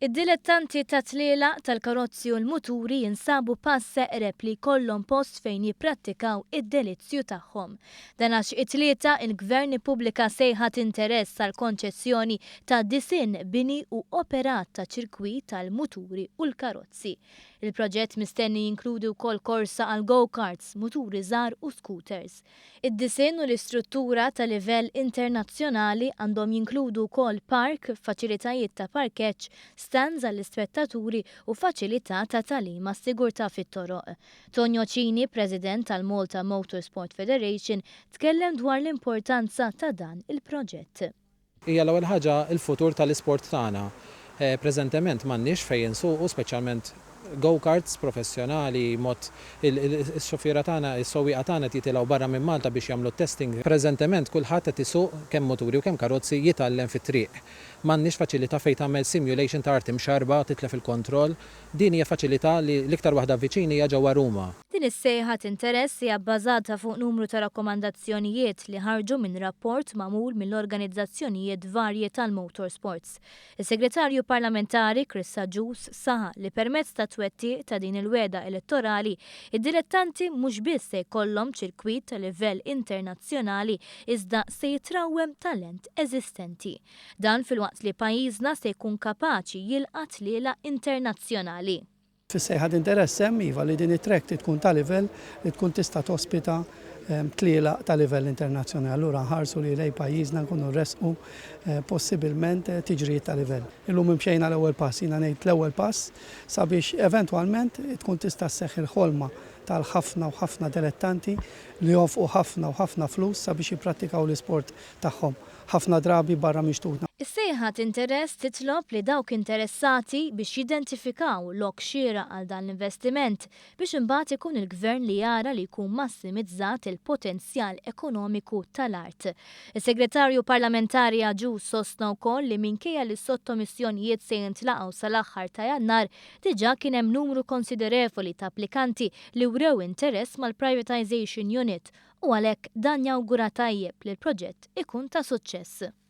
Id-dilettanti ta' tliela tal-karozzi u l-muturi jinsabu pass seqreb li jkollhom post fejn jipprattikaw id-delizzju tagħhom. Dan għax it-tlieta il-Gvern ippubblika sejħat interess tal-konċessjoni ta' disin bini u operat ta' ċirkwit tal-muturi u l-karozzi. Il-proġett mistenni jinkludi wkoll korsa għal go-karts, muturi żgħar u scooters. Id-disin u l-istruttura ta' livell internazzjonali għandhom jinkludu wkoll park, faċilitajiet ta' parkeġġ, stands għall-ispettaturi u faċilità ta' tagħlim għas-sigurtà fit-toroq. Tonio Cini, President tal-Malta Motorsport Federation, tkellem dwar l-importanza ta' dan il-proġett. Hija l-ewwel ħaġa l-futur tal-isport tagħna. Preżentement m'għandniex fejn insuqu speċjalment go-karts professjonali, mod il-xofira tagħna, is-sewwieqa tagħna titilgħu barra minn Malta biex jagħmlu testing. Preżentement kulħadd qed isuq kemm muturi u kemm karozzi jitgħallem fit-triq. M'għandniex faċilità fejn tagħmel simulation ta' arti mxarba, titlef il-kontroll. Din hija faċilità li l-iktar waħda viċini hija ġewwa Ruma. Din is-sejħat interess hija bbażata fuq numru ta' rakkomandazzjonijiet li ħarġu minn rapport magħmul mill-organizzazzjonijiet varji tal-motorsports. Is-Segretarju Parlamentari Chris Sajus saħa li permezz ta' twettiq ta' din il-weda elettorali, id-dilettanti mhux biss se jkollhom ċirkwit ta' livell internazzjonali iżda se jitrawwem talent eżistenti. Dan filwaqt li pajjiżna se jkun kapaċi jilqa' tliela internazzjonali. Fis-sejħad interess iva li din it-trek tkun ta' livell li tkun tista' tospita tliela ta' livell internazzjonali. Allura nħarsu li lejn pajjiżna nkunu nresqu possibilment tiġrijiet ta' livell. Illum imxejna l-ewwel pass, jiena ngħid l-ewwel pass sabiex eventwalment tkun tista' sseħħ il-ħolma tal-ħafna u ħafna dilettanti li jofqu ħafna u ħafna flus sabiex jipprattikaw l-isport tagħhom. Ħafna drabi barra mixtuħna. Is-sejħat interess titlob li dawk interessati biex jidentifikaw lok xira għal dan l-investiment biex imbagħad ikun il-Gvern li jara li jkun massimizzat il-potenzjal ekonomiku tal-art. Is-Segretarju Parlamentari Aġus sostna wkoll li minkejja li s-sottomissjonijiet se jintlaqgħu sal-aħħar ta' Jannar diġà kien hemm numru konsiderevoli ta' applikanti li wrew interess mal-privatization unit u għalhekk dan jawgura tajjeb li l-proġett ikun ta' suċċess.